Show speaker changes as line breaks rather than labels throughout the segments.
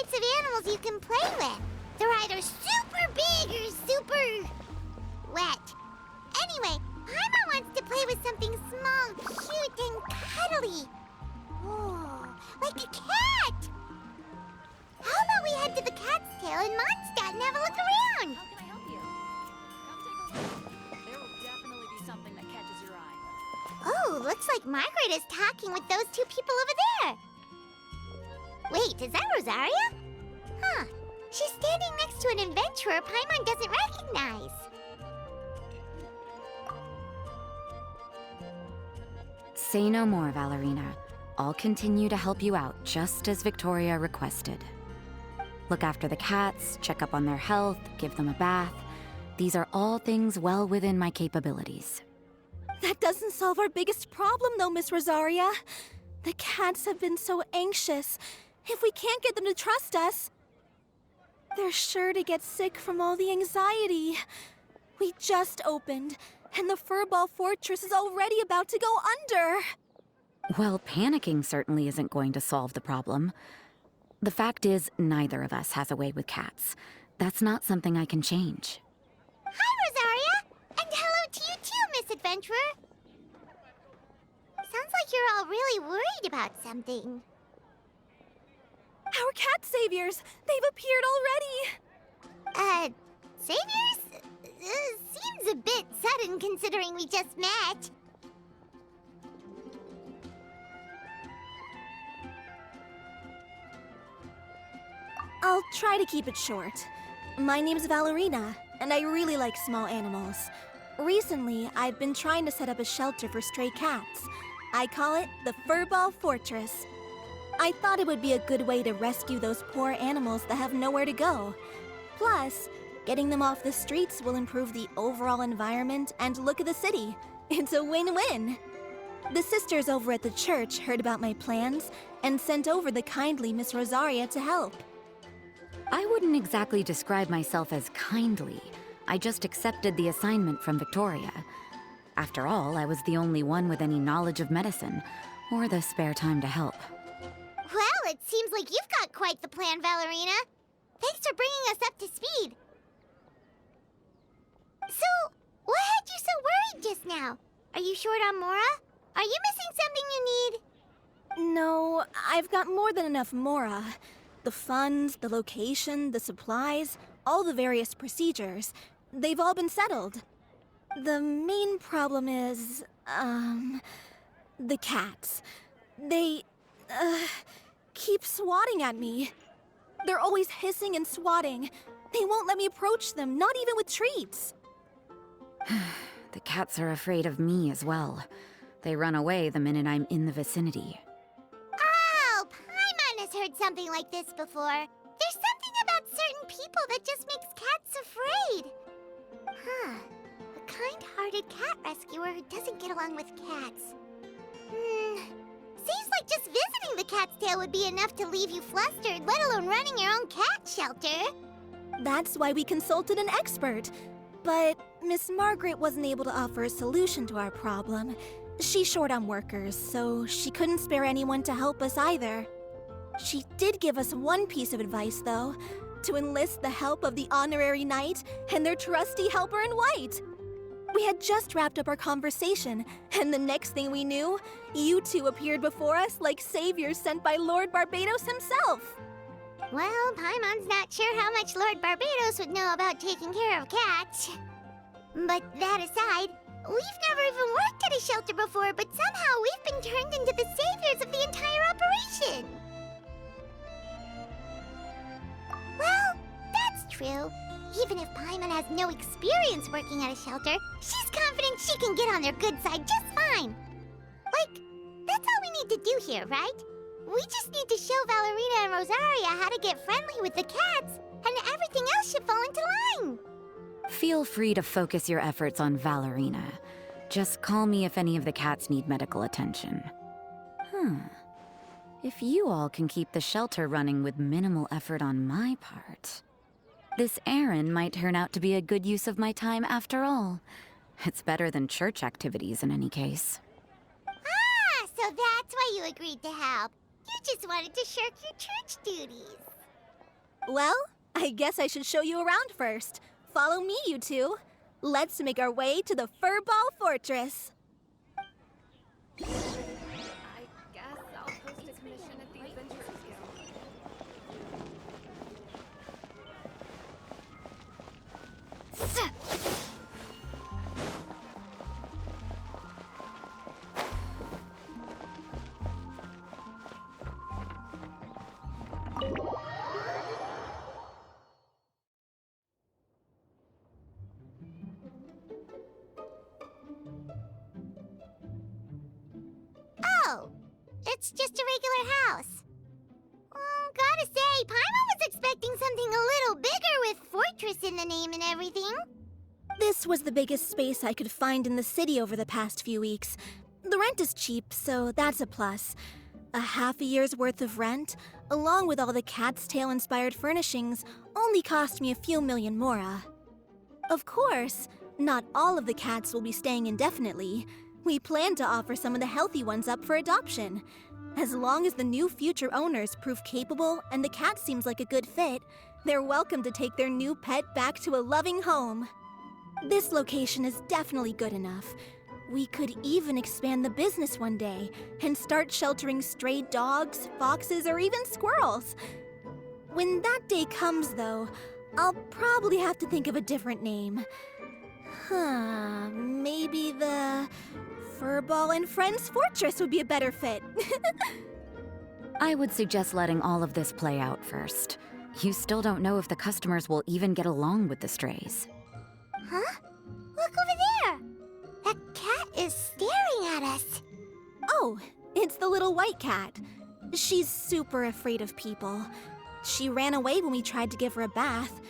types of animals you can play with. They're either super big or super wet. Anyway, Paimon wants to play with something small, cute, and cuddly. Oh, like a cat! How about we head to the Cat's Tail in Mondstadt and have a look around?
How can I help you? Come take a look. There will definitely be something that catches your eye.
Oh, looks like Margaret is talking with those two people over there. Wait, is that Rosaria? Huh. She's standing next to an adventurer Paimon doesn't recognize.
Say no more, Valerina. I'll continue to help you out, just as Victoria requested. Look after the cats, check up on their health, give them a bath. These are all things well within my capabilities.
That doesn't solve our biggest problem, though, Miss Rosaria. The cats have been so anxious. If we can't get them to trust us, they're sure to get sick from all the anxiety. We just opened, and the Furball Fortress is already about to go under.
Well, panicking certainly isn't going to solve the problem. The fact is, neither of us has a way with cats. That's not something I can change.
Hi, Rosaria! And hello to you too, Miss Adventurer! Sounds like you're all really worried about something.
Our cat saviors! They've appeared already!
Saviors? Seems a bit sudden considering we just met.
I'll try to keep it short. My name's Valerina, and I really like small animals. Recently, I've been trying to set up a shelter for stray cats. I call it the Furball Fortress. I thought it would be a good way to rescue those poor animals that have nowhere to go. Plus, getting them off the streets will improve the overall environment and look of the city. It's a win-win. The sisters over at the church heard about my plans and sent over the kindly Miss Rosaria to help.
I wouldn't exactly describe myself as kindly. I just accepted the assignment from Victoria. After all, I was the only one with any knowledge of medicine, or the spare time to help.
Well, it seems like you've got quite the plan, Valerina. Thanks for bringing us up to speed. So, what had you so worried just now? Are you short on Mora? Are you missing something you need?
No, I've got more than enough Mora. The funds, the location, the supplies, all the various procedures. They've all been settled. The main problem is, the cats. They, keep swatting at me. They're always hissing and swatting. They won't let me approach them, not even with treats.
The cats are afraid of me as well. They run away the minute I'm in the vicinity.
Oh, Paimon has heard something like this before. There's something about certain people that just makes cats afraid. Huh. A kind-hearted cat rescuer who doesn't get along with cats. Seems like just visiting the Cat's Tail would be enough to leave you flustered, let alone running your own cat shelter.
That's why we consulted an expert. But Miss Margaret wasn't able to offer a solution to our problem. She's short on workers, so she couldn't spare anyone to help us either. She did give us one piece of advice, though, to enlist the help of the Honorary Knight and their trusty helper in white. We had just wrapped up our conversation, and the next thing we knew, you two appeared before us like saviors sent by Lord Barbados himself.
Well, Paimon's not sure how much Lord Barbados would know about taking care of cats. But that aside, we've never even worked at a shelter before, but somehow we've been turned into the saviors of the entire operation. Well, that's true. Even if Paimon has no experience working at a shelter, she's confident she can get on their good side just fine. Like, that's all we need to do here, right? We just need to show Valerina and Rosaria how to get friendly with the cats, and everything else should fall into line.
Feel free to focus your efforts on Valerina. Just call me if any of the cats need medical attention. If you all can keep the shelter running with minimal effort on my part, this errand might turn out to be a good use of my time after all. It's better than church activities in any case.
Ah, so that's why you agreed to help. You just wanted to shirk your church duties.
Well, I guess I should show you around first. Follow me, you two. Let's make our way to the Furball Fortress.
I guess I'll post a commission at the Adventurers Guild.
Oh, it's just a regular house. Gotta say, Paimon was expecting something a little bigger with Fortress in the name and everything.
This was the biggest space I could find in the city over the past few weeks. The rent is cheap, so that's a plus. A half a year's worth of rent, along with all the Cat's Tail-inspired furnishings, only cost me a few million mora. Of course, not all of the cats will be staying indefinitely. We plan to offer some of the healthy ones up for adoption. As long as the new future owners prove capable and the cat seems like a good fit, they're welcome to take their new pet back to a loving home. This location is definitely good enough. We could even expand the business one day and start sheltering stray dogs, foxes, or even squirrels. When that day comes, though, I'll probably have to think of a different name. Maybe the Furball and Friends Fortress would be a better fit.
I would suggest letting all of this play out first. You still don't know if the customers will even get along with the strays.
Huh? Look over there! That cat is staring at us.
Oh, it's the little white cat. She's super afraid of people. She ran away when we tried to give her a bath.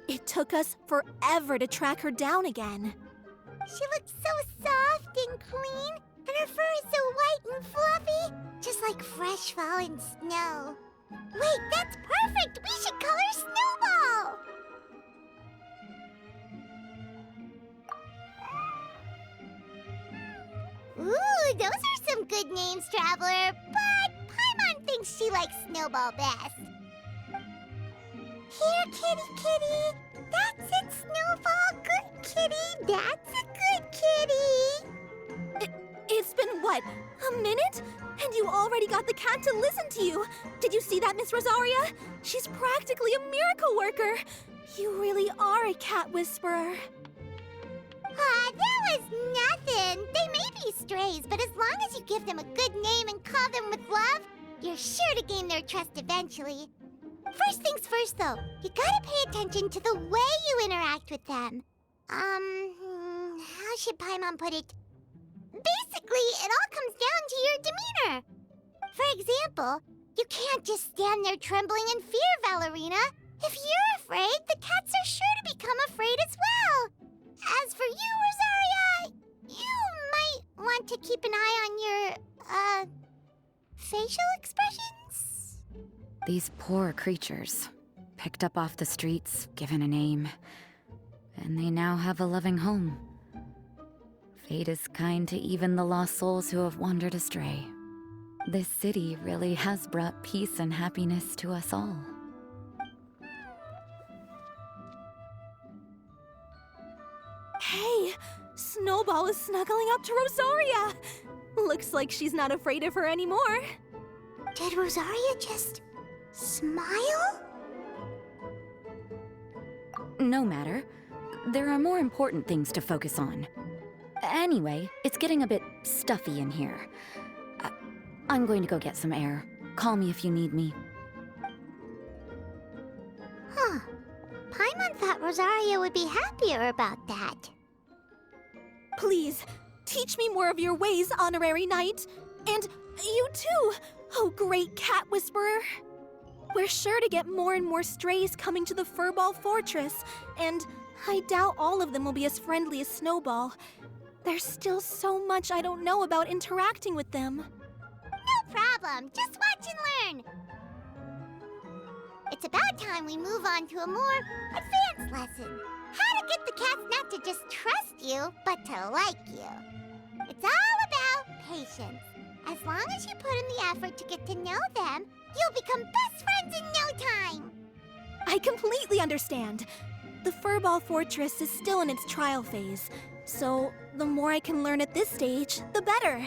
It took us forever to track her down again.
She looks so soft and clean, and her fur is so white and fluffy, just like fresh fallen snow. Wait, that's perfect! We should call her Snowball! Ooh, those are some good names, Traveler, but Paimon thinks she likes Snowball best. Here, kitty, kitty. That's it, Snowball. Good kitty. That's a good kitty.
It's been, what, a minute? And you already got the cat to listen to you. Did you see that, Miss Rosaria? She's practically a miracle worker. You really are a cat whisperer.
That was nothing. They may be strays, but as long as you give them a good name and call them with love, you're sure to gain their trust eventually. First things first, though, you gotta pay attention to the way you interact with them. How should Paimon put it? Basically, it all comes down to your demeanor. For example, you can't just stand there trembling in fear, Valerina. If you're afraid, the cats are sure to become afraid as well. As for you, Rosaria, you might want to keep an eye on your, facial expressions.
These poor creatures, picked up off the streets, given a name, and they now have a loving home. Fate is kind to even the lost souls who have wandered astray. This city really has brought peace and happiness to us all.
Hey, Snowball is snuggling up to Rosaria. Looks like she's not afraid of her anymore.
Did Rosaria just smile?
No matter. There are more important things to focus on. Anyway, it's getting a bit stuffy in here. I'm going to go get some air. Call me if you need me.
Huh. Paimon thought Rosaria would be happier about that.
Please, teach me more of your ways, Honorary Knight. And you too, oh great cat whisperer. We're sure to get more and more strays coming to the Furball Fortress, and I doubt all of them will be as friendly as Snowball. There's still so much I don't know about interacting with them.
No problem. Just watch and learn. It's about time we move on to a more advanced lesson. How to get the cats not to just trust you, but to like you. It's all about patience. As long as you put in the effort to get to know them, you'll become best friends in no time.
I completely understand. The Furball Fortress is still in its trial phase, so the more I can learn at this stage, the better.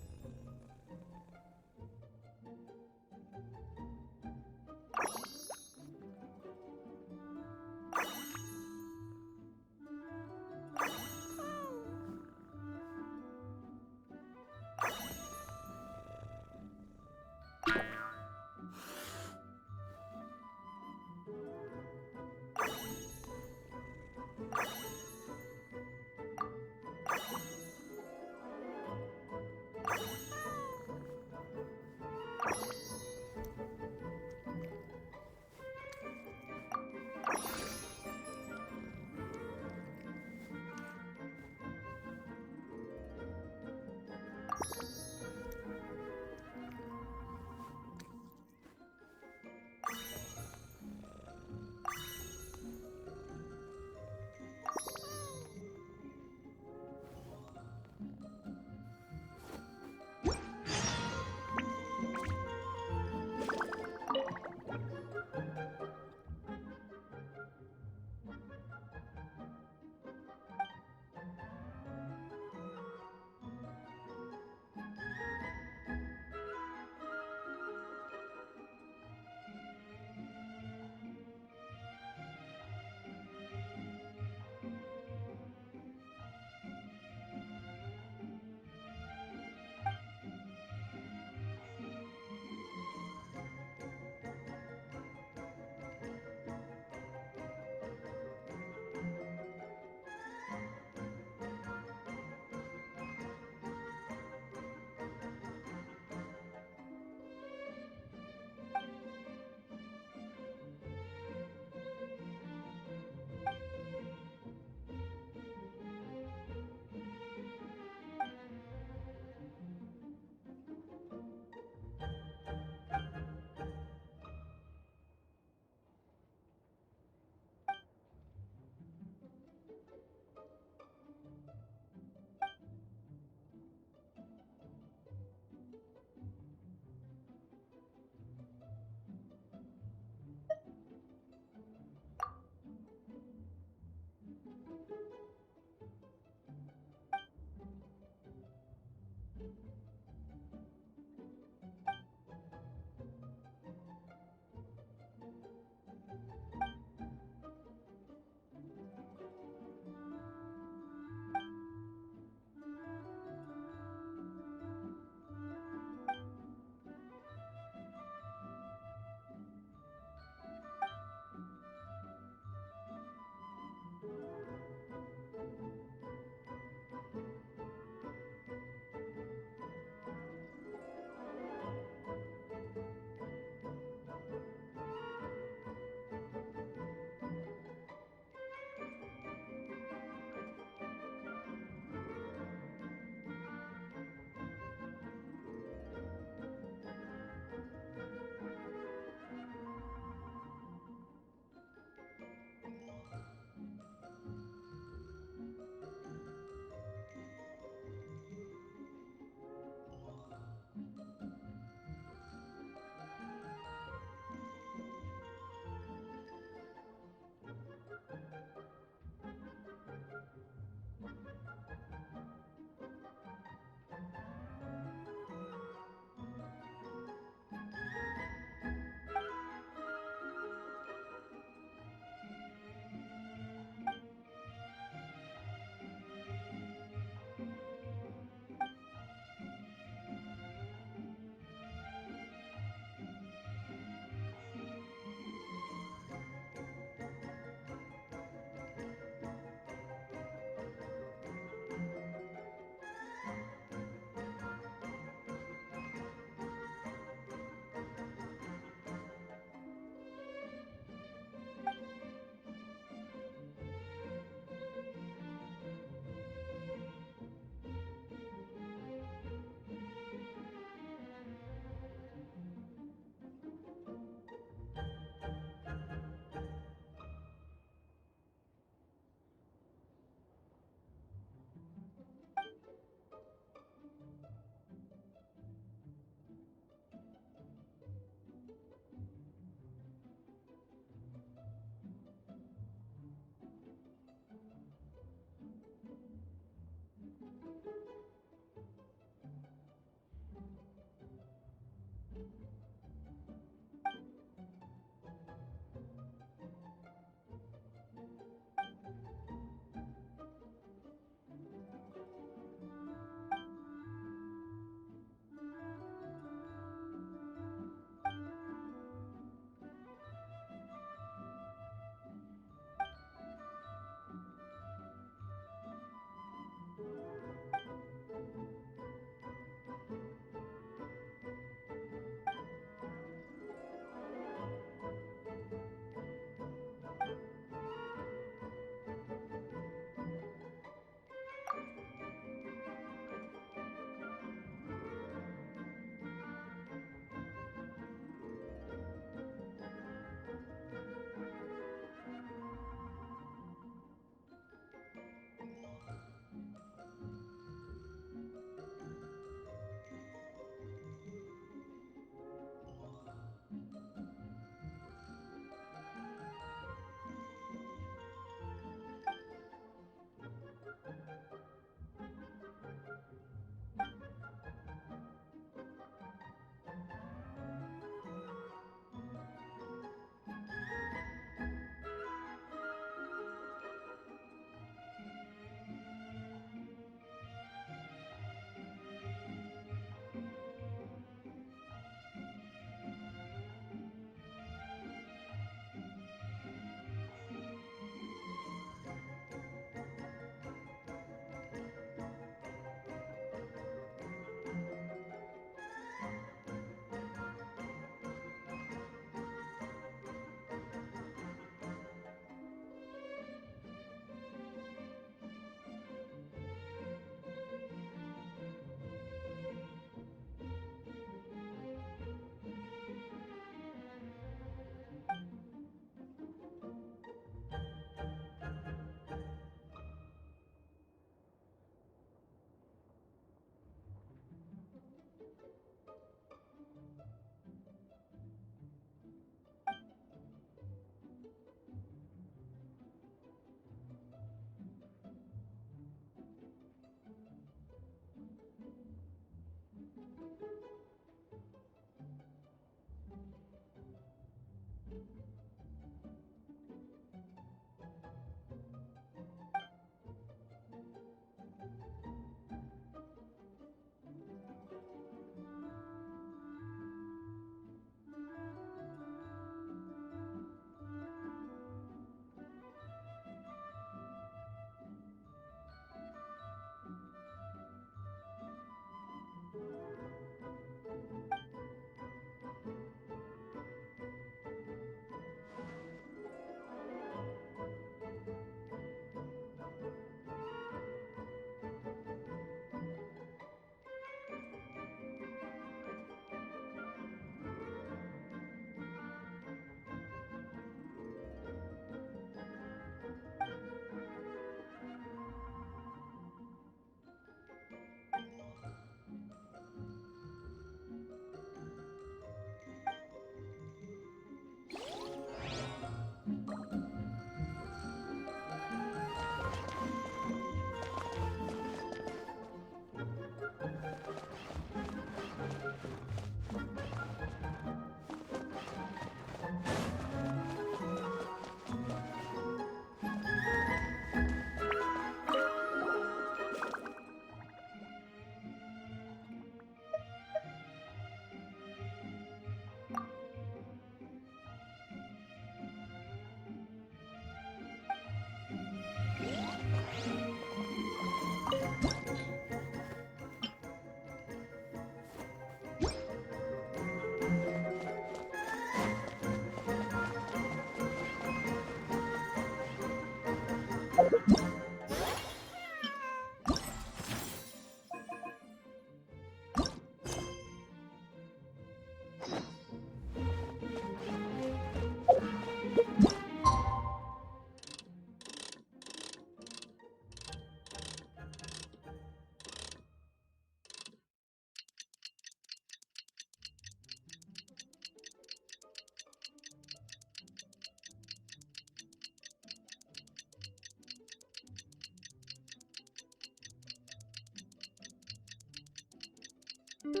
The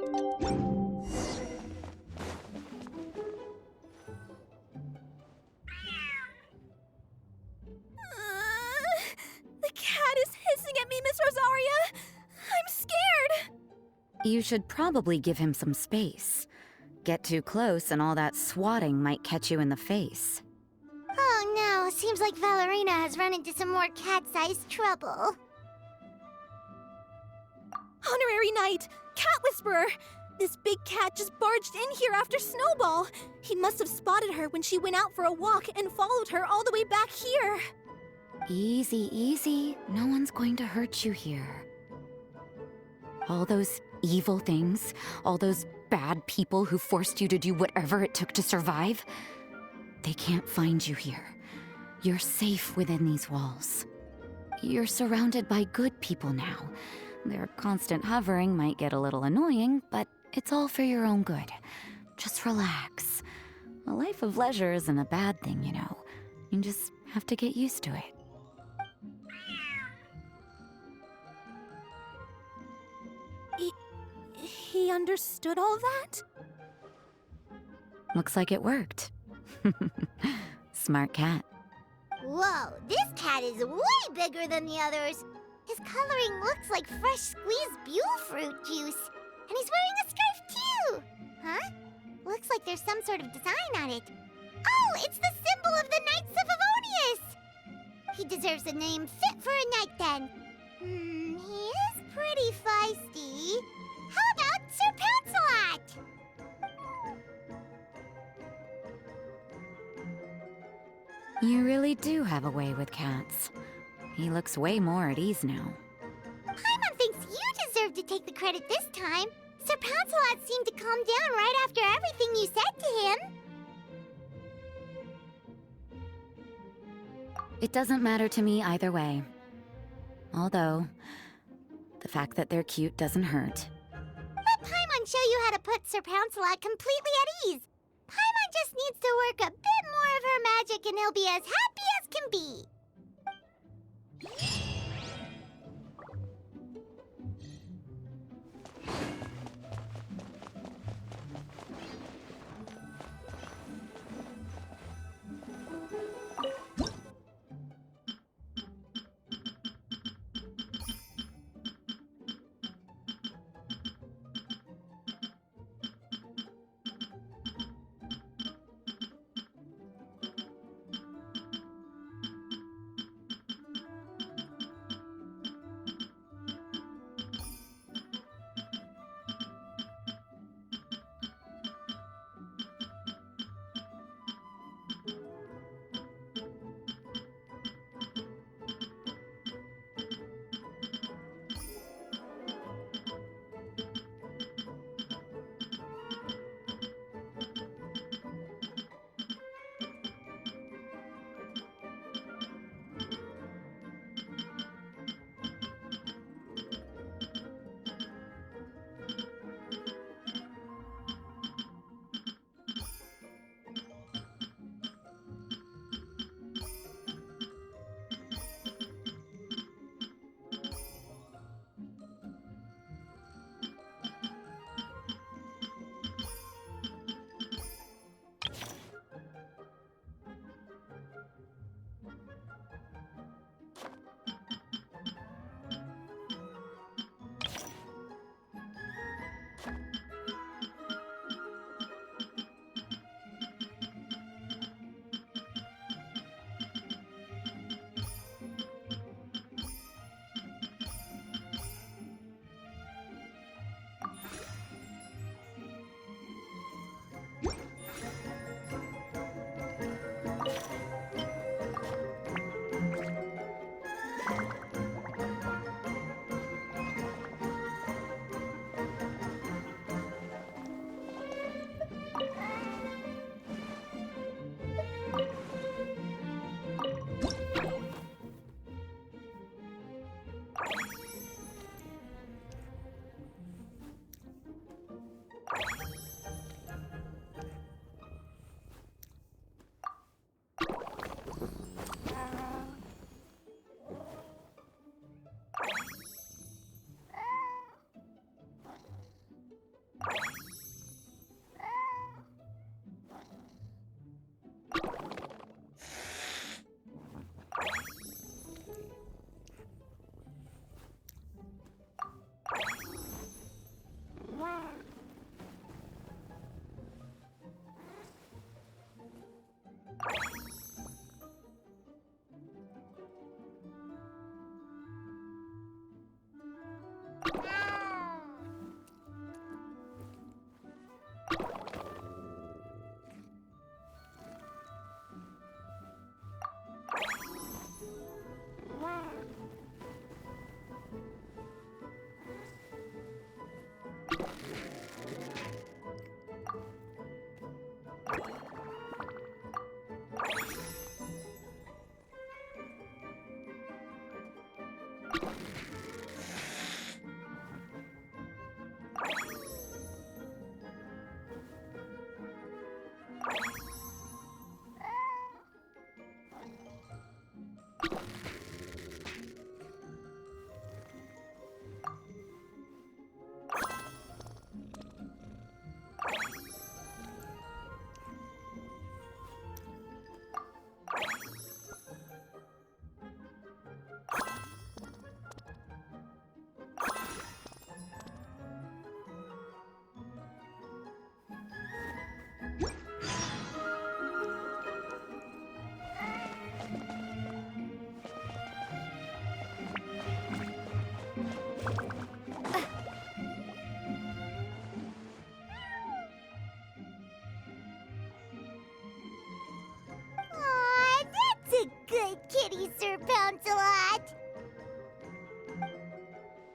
cat is hissing at me, Miss Rosaria! I'm scared!
You should probably give him some space. Get too close and all that swatting might catch you in the face.
Oh no, seems like Valerina has run into some more cat-sized trouble.
Honorary Knight! Cat Whisperer! This big cat just barged in here after Snowball. He must have spotted her when she went out for a walk and followed her all the way back here.
Easy, easy. No one's going to hurt you here. All those evil things, all those bad people who forced you to do whatever it took to survive, they can't find you here. You're safe within these walls. You're surrounded by good people now. Their constant hovering might get a little annoying, but it's all for your own good. Just relax. A life of leisure isn't a bad thing, you know. You just have to get used to it.
He understood all that?
Looks like it worked. Smart cat.
Whoa, this cat is way bigger than the others. His coloring looks like fresh squeezed Buell fruit juice. And he's wearing a scarf too! Huh? Looks like there's some sort of design on it. Oh, it's the symbol of the Knights of Avonius! He deserves a name fit for a knight then. He is pretty feisty. How about Sir Pouncelot?
You really do have a way with cats. He looks way more at ease now.
Paimon thinks you deserve to take the credit this time. Sir Pouncelot seemed to calm down right after everything you said to him.
It doesn't matter to me either way. Although, the fact that they're cute doesn't hurt.
Let Paimon show you how to put Sir Pouncelot completely at ease. Paimon just needs to work a bit more of her magic and he'll be as happy as can be.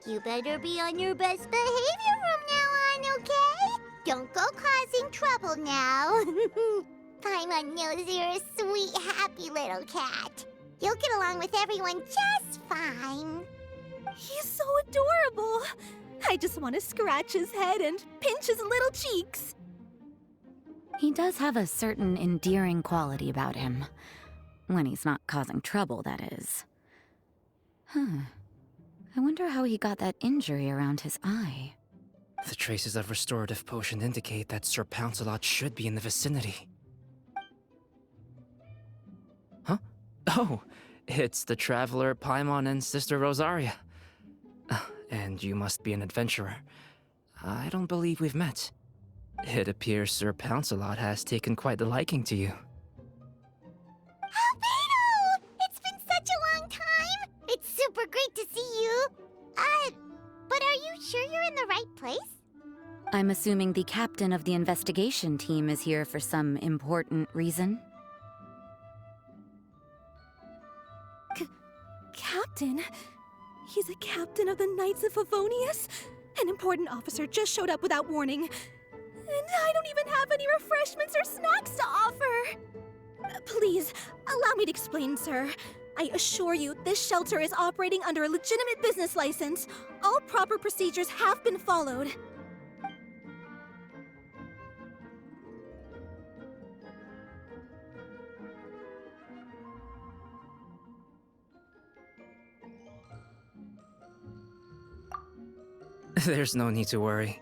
You better be on your best behavior from now on, okay? Don't go causing trouble now. Paimon knows you're a sweet, happy little cat. You'll get along with everyone just fine.
He's so adorable. I just want to scratch his head and pinch his little cheeks.
He does have a certain endearing quality about him. When he's not causing trouble, that is. Huh. I wonder how he got that injury around his eye.
The traces of restorative potion indicate that Sir Pouncelot should be in the vicinity. Huh? Oh, it's the traveler Paimon and Sister Rosaria. And you must be an adventurer. I don't believe we've met. It appears Sir Pouncelot has taken quite the liking to you.
Albedo! It's been such a long time! It's super great to see you. But are you sure you're in the right place?
I'm assuming the captain of the investigation team is here for some important reason?
Captain? He's a captain of the Knights of Favonius? An important officer just showed up without warning. And I don't even have any refreshments or snacks to offer! Please, allow me to explain, sir. I assure you, this shelter is operating under a legitimate business license. All proper procedures have been followed.
There's no need to worry.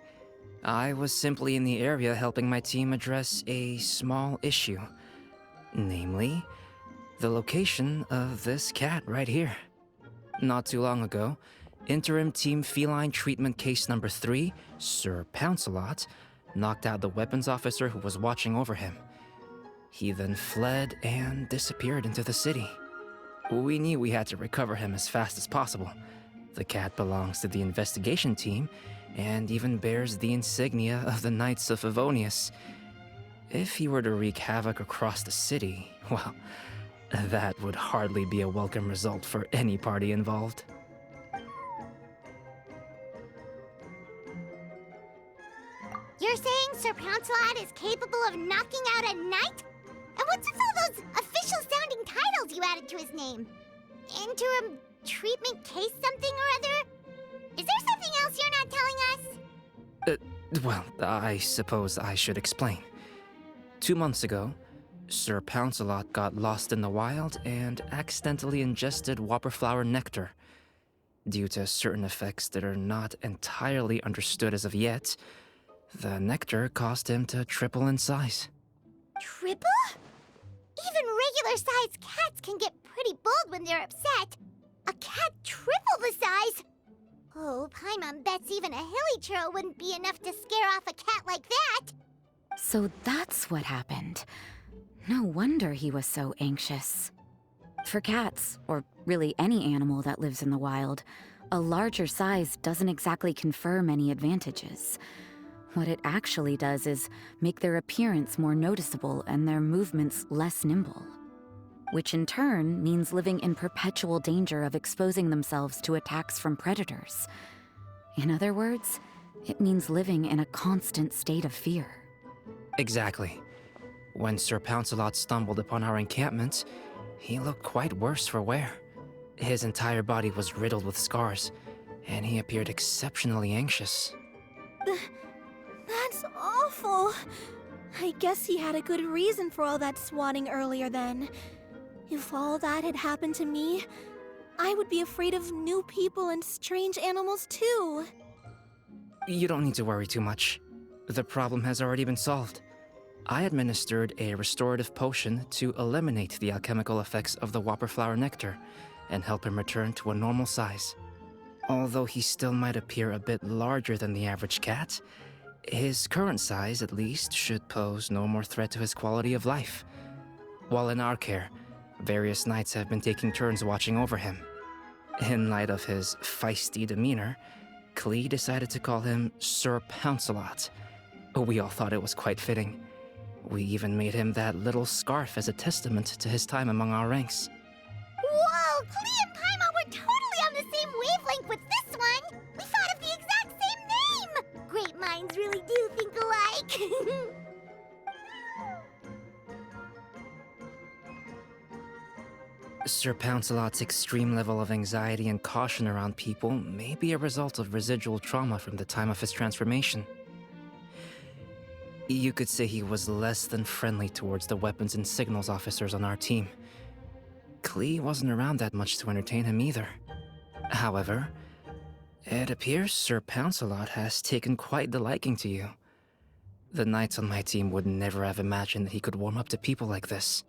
I was simply in the area helping my team address a small issue. Namely, the location of this cat right here. Not too long ago, Interim Team Feline Treatment Case Number 3, Sir Pouncelot, knocked out the weapons officer who was watching over him. He then fled and disappeared into the city. We knew we had to recover him as fast as possible. The cat belongs to the investigation team and even bears the insignia of the Knights of Favonius. If he were to wreak havoc across the city, well, that would hardly be a welcome result for any party involved.
You're saying Sir Pouncelot is capable of knocking out a knight? And what's with all those official-sounding titles you added to his name? Interim treatment case something or other? Is there something else you're not telling us?
Well, I suppose I should explain. 2 months ago, Sir Pouncelot got lost in the wild and accidentally ingested whopperflower nectar. Due to certain effects that are not entirely understood as of yet, the nectar caused him to triple in size.
Triple? Even regular-sized cats can get pretty bold when they're upset. A cat triple the size? Oh, Paimon bets even a hilly churl wouldn't be enough to scare off a cat like that.
So that's what happened. No wonder he was so anxious. For cats, or really any animal that lives in the wild, a larger size doesn't exactly confer many advantages. What it actually does is make their appearance more noticeable and their movements less nimble. Which in turn means living in perpetual danger of exposing themselves to attacks from predators. In other words, it means living in a constant state of fear.
Exactly. When Sir Pouncelot stumbled upon our encampment, he looked quite worse for wear. His entire body was riddled with scars, and he appeared exceptionally anxious.
That's awful. I guess he had a good reason for all that swatting earlier then. If all that had happened to me, I would be afraid of new people and strange animals too.
You don't need to worry too much. The problem has already been solved. I administered a restorative potion to eliminate the alchemical effects of the whopperflower nectar and help him return to a normal size. Although he still might appear a bit larger than the average cat, his current size, at least, should pose no more threat to his quality of life. While in our care, various knights have been taking turns watching over him. In light of his feisty demeanor, Klee decided to call him Sir Pouncelot. We all thought it was quite fitting. We even made him that little scarf as a testament to his time among our ranks.
Whoa, Klee and Paimon were totally on the same wavelength with this one! We
Sir Pouncelot's extreme level of anxiety and caution around people may be a result of residual trauma from the time of his transformation. You could say he was less than friendly towards the weapons and signals officers on our team. Klee wasn't around that much to entertain him either. However, it appears Sir Pouncelot has taken quite the liking to you. The knights on my team would never have imagined that he could warm up to people like this.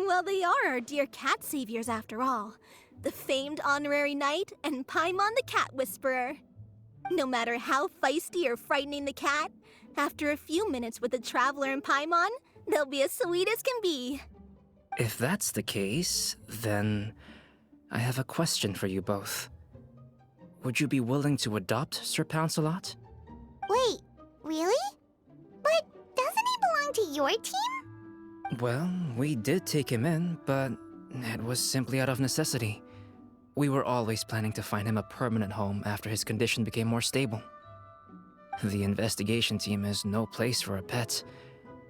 Well, they are our dear cat saviors after all. The famed honorary knight and Paimon the cat whisperer. No matter how feisty or frightening the cat, after a few minutes with the traveler and Paimon, they'll be as sweet as can be.
If that's the case, then I have a question for you both. Would you be willing to adopt Sir Pouncelot?
Wait, really? But doesn't he belong to your team?
Well, we did take him in, but it was simply out of necessity. We were always planning to find him a permanent home after his condition became more stable. The investigation team is no place for a pet,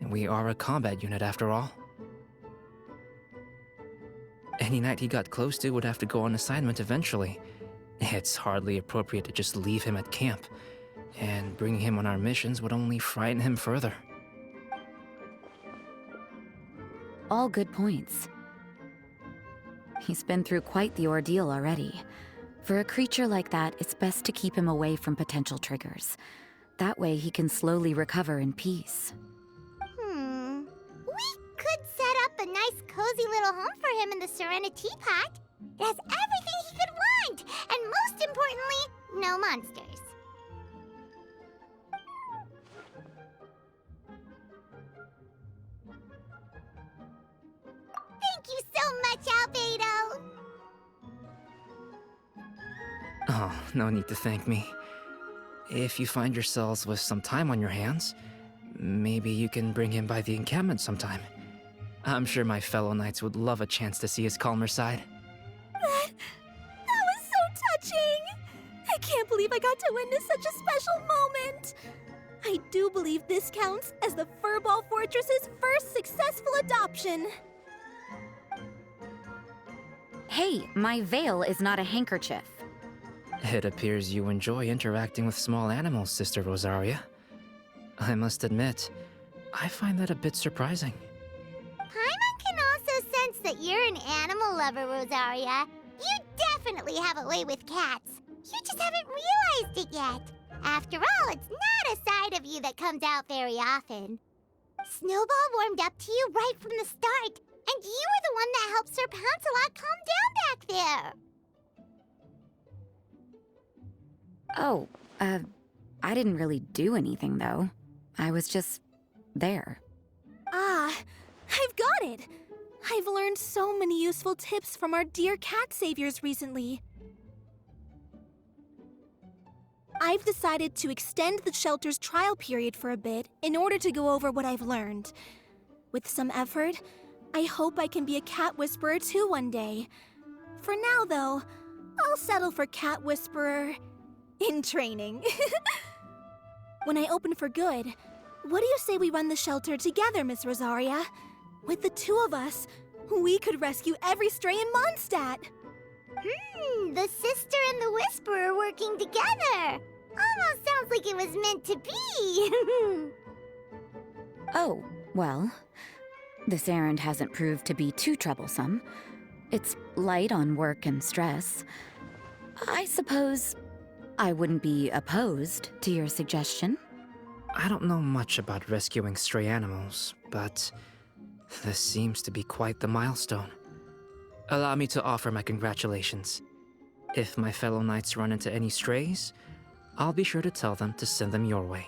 and we are a combat unit after all. Any knight he got close to would have to go on assignment eventually. It's hardly appropriate to just leave him at camp, and bringing him on our missions would only frighten him further.
All good points. He's been through quite the ordeal already. For a creature like that, it's best to keep him away from potential triggers. That way he can slowly recover in peace.
We could set up a nice cozy little home for him in the Serenity Pot. It has everything he could want, and most importantly, no monsters. Thank you so much, Albedo!
Oh, no need to thank me. If you find yourselves with some time on your hands, maybe you can bring him by the encampment sometime. I'm sure my fellow knights would love a chance to see his calmer side.
That was so touching! I can't believe I got to witness such a special moment! I do believe this counts as the Furball Fortress's first successful adoption.
Hey, my veil is not a handkerchief.
It appears you enjoy interacting with small animals, Sister Rosaria. I must admit, I find that a bit surprising.
Paimon can also sense that you're an animal lover, Rosaria. You definitely have a way with cats. You just haven't realized it yet. After all, it's not a side of you that comes out very often. Snowball warmed up to you right from the start, and you were the one that helped Sir Pouncelot calm down back there.
Oh, I didn't really do anything, though. I was just there.
Ah, I've got it! I've learned so many useful tips from our dear cat saviors recently. I've decided to extend the shelter's trial period for a bit in order to go over what I've learned. With some effort, I hope I can be a cat whisperer too one day. For now, though, I'll settle for cat whisperer in training. When I open for good, what do you say we run the shelter together, Miss Rosaria? With the two of us, we could rescue every stray in Mondstadt.
The sister and the whisperer working together. Almost sounds like it was meant to be.
Oh, well, this errand hasn't proved to be too troublesome. It's light on work and stress. I suppose I wouldn't be opposed to your suggestion.
I don't know much about rescuing stray animals, but this seems to be quite the milestone. Allow me to offer my congratulations. If my fellow knights run into any strays, I'll be sure to tell them to send them your way.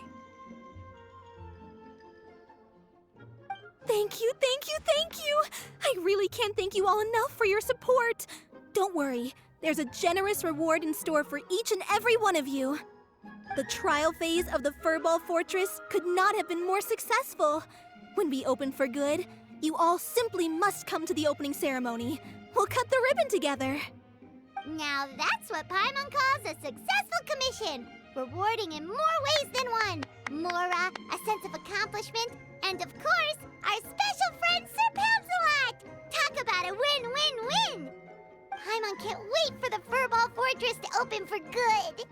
Thank you, thank you, thank you! I really can't thank you all enough for your support. Don't worry, there's a generous reward in store for each and every one of you. The trial phase of the Furball Fortress could not have been more successful. When we open for good, you all simply must come to the opening ceremony. We'll cut the ribbon together.
Now that's what Paimon calls a successful commission. Rewarding in more ways than one. Mora, a sense of accomplishment, and of course, our special friend Sir Pouncelot! Talk about a win-win-win! Paimon can't wait for the Furball Fortress to open for good!